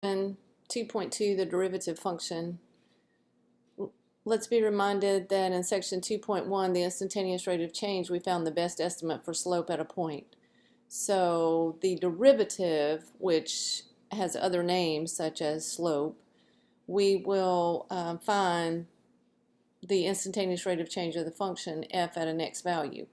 And 2.2, the derivative function. Let's be reminded that in section 2.1, the instantaneous rate of change, we found the best estimate for slope at a point. So the derivative, which has other names such as slope, we will find the instantaneous rate of change of the function f at an x value.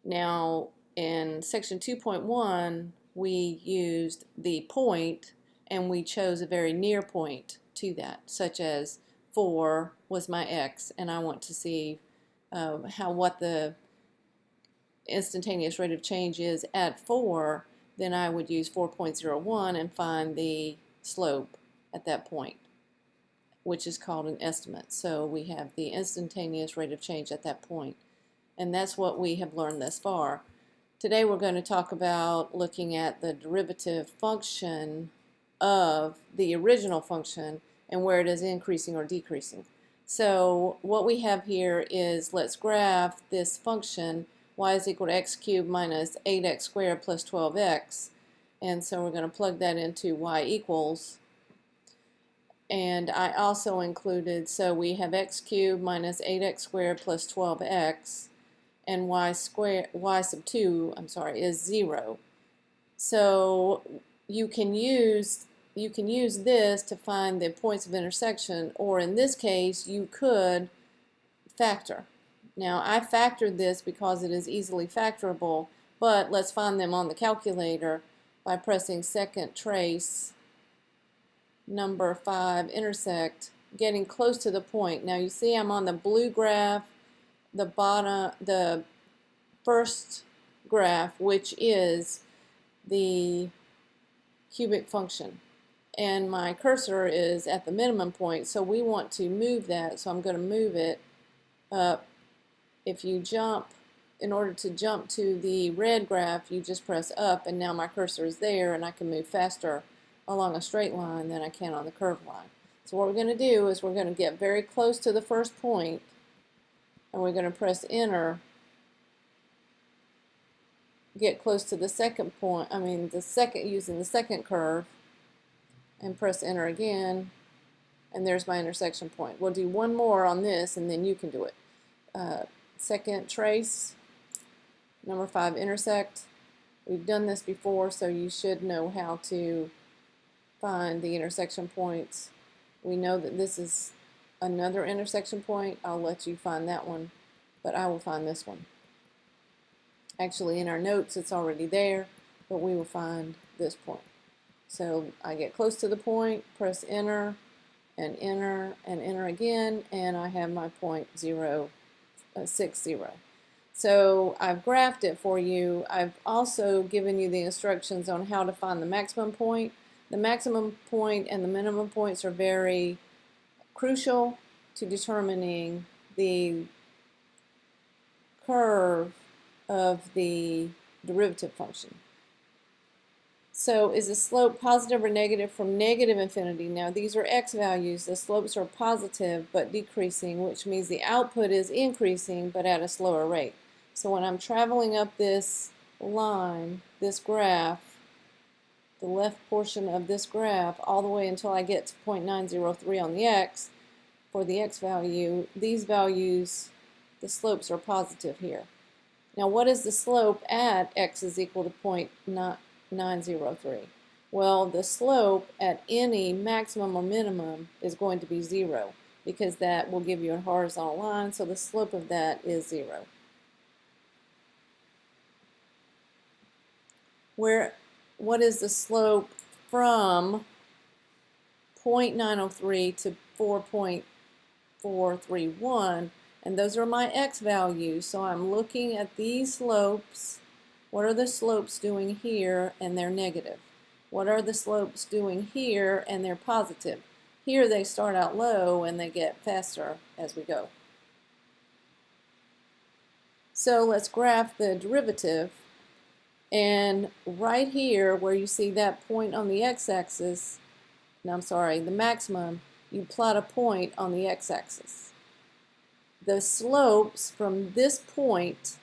Now, in section 2.1, we used the point and we chose a very near point to that, such as 4 was my x, and I want to see what the instantaneous rate of change is at 4, then I would use 4.01 and find the slope at that point, which is called an estimate. So we have the instantaneous rate of change at that point. And that's what we have learned thus far. Today we're going to talk about looking at the derivative function of the original function and where it is increasing or decreasing. So what we have here is, let's graph this function y is equal to x cubed minus 8x squared plus 12x. And so we're going to plug that into y equals. And I also included, so we have x cubed minus 8x squared plus 12x, and y sub 2, is 0. So you can use this to find the points of intersection, or in this case you could factor. Now I factored this because it is easily factorable, but let's find them on the calculator by pressing second trace, number 5, intersect, getting close to the point. Now you see I'm on the blue graph, the first graph, which is the cubic function, and my cursor is at the minimum point, so we want to move that, so I'm going to move it up. If you jump, in order to jump to the red graph, you just press up, and now my cursor is there, and I can move faster along a straight line than I can on the curved line. So what we're going to do is we're going to get very close to the first point, and we're going to press enter, get close to the second point, using the second curve, and press enter again, and there's my intersection point. We'll do one more on this, and then you can do it. Second trace, number 5, intersect. We've done this before, so you should know how to find the intersection points. We know that this is another intersection point. I'll let you find that one, but I will find this one. Actually, in our notes it's already there, but we will find this point. So I get close to the point, press enter, and enter, and enter again, and I have my point 0, 6, 0. So I've graphed it for you. I've also given you the instructions on how to find the maximum point. The maximum point and the minimum points are very crucial to determining the curve of the derivative function. So is the slope positive or negative from negative infinity? Now these are x values. The slopes are positive but decreasing, which means the output is increasing but at a slower rate. So when I'm traveling up this line, this graph, the left portion of this graph, all the way until I get to 0.903 on the x, for the x value, these values, the slopes are positive here. Now what is the slope at x is equal to 0.903? Well, the slope at any maximum or minimum is going to be 0, because that will give you a horizontal line, so the slope of that is 0. What is the slope from 0.903 to 4.431? And those are my x values, so I'm looking at these slopes. What are the slopes doing here? And they're negative. What are the slopes doing here? And they're positive. Here they start out low and they get faster as we go. So let's graph the derivative. And right here where you see that point on the x-axis, the maximum, you plot a point on the x-axis. The slopes from this point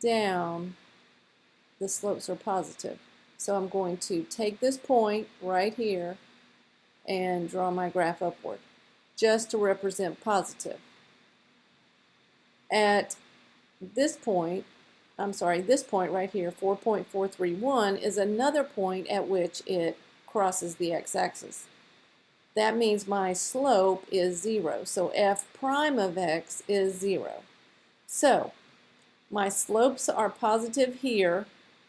down, the slopes are positive. So I'm going to take this point right here and draw my graph upward, just to represent positive. At this point, this point right here, 4.431, is another point at which it crosses the x-axis. That means my slope is 0. So f prime of x is 0. So my slopes are positive here.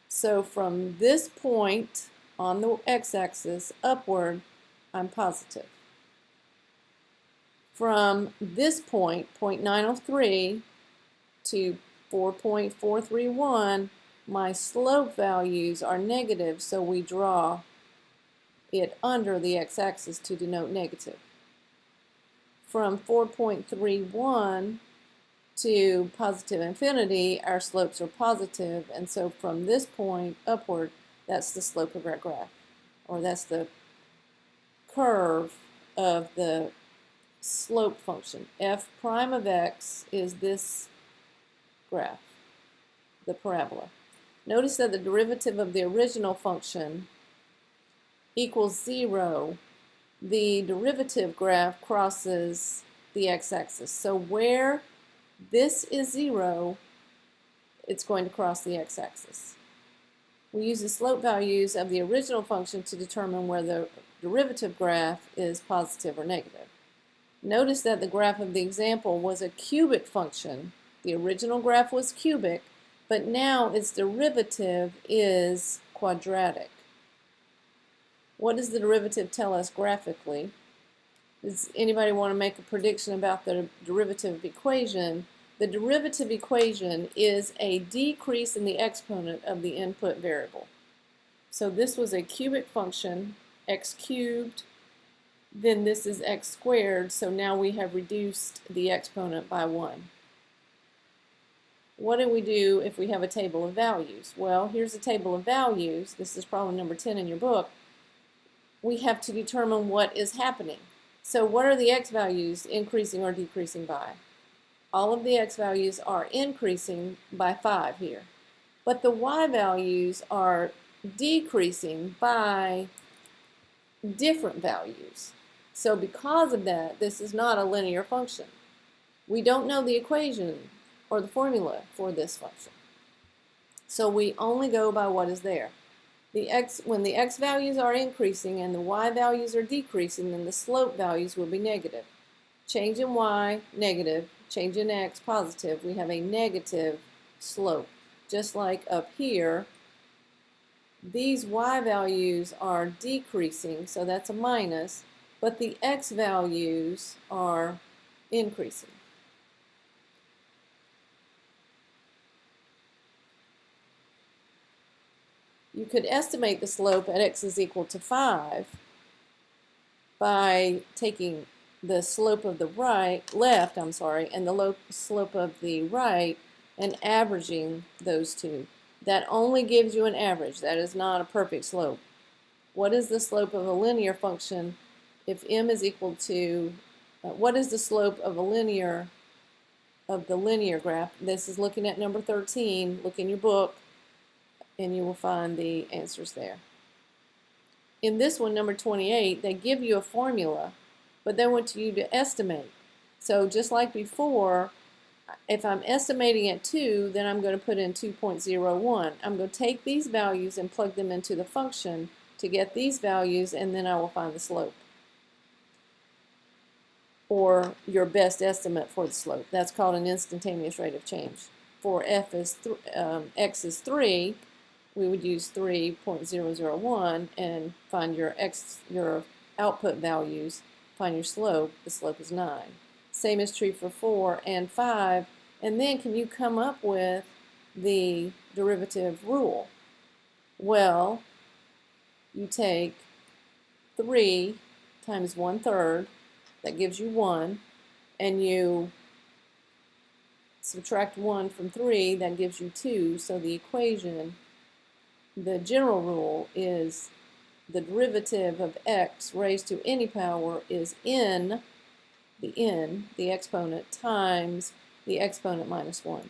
So from this point on the x-axis upward, I'm positive. From this point, 0.903, to 4.431, my slope values are negative, so we draw it under the x-axis to denote negative. From 4.31 to positive infinity, our slopes are positive, and so from this point upward, that's the slope of our graph, or that's the curve of the slope function. F prime of x is this graph, the parabola. Notice that the derivative of the original function equals 0. The derivative graph crosses the x-axis. So where this is 0, it's going to cross the x-axis. We use the slope values of the original function to determine where the derivative graph is positive or negative. Notice that the graph of the example was a cubic function. The original graph was cubic, but now its derivative is quadratic. What does the derivative tell us graphically? Does anybody want to make a prediction about the derivative equation? The derivative equation is a decrease in the exponent of the input variable. So this was a cubic function, x cubed, then this is x squared, so now we have reduced the exponent by 1. What do we do if we have a table of values? Well, here's a table of values. This is problem number 10 in your book. We have to determine what is happening. So what are the x values increasing or decreasing by? All of the x values are increasing by 5 here. But the y values are decreasing by different values. So because of that, this is not a linear function. We don't know the equation or the formula for this function. So we only go by what is there. When the x values are increasing and the y values are decreasing, then the slope values will be negative. Change in y, negative. Change in x, positive. We have a negative slope. Just like up here, these y values are decreasing, so that's a minus, but the x values are increasing. You could estimate the slope at x is equal to 5 by taking the slope of the left, and the slope of the right and averaging those two. That only gives you an average. That is not a perfect slope. What is the slope of a linear function if m is equal to, what is the slope of the linear graph? This is looking at number 13. Look in your book and you will find the answers there. In this one, number 28, they give you a formula, but they want you to estimate. So just like before, if I'm estimating at 2, then I'm going to put in 2.01. I'm going to take these values and plug them into the function to get these values, and then I will find the slope, or your best estimate for the slope. That's called an instantaneous rate of change. For x is 3, we would use 3.001 and find your output values, find your slope. The slope is 9. Same is true for 4 and 5. And then can you come up with the derivative rule? Well, you take 3 times 1/3, that gives you 1, and you subtract 1 from 3, that gives you 2. So the equation, the general rule is the derivative of x raised to any power is the exponent, times the exponent minus 1.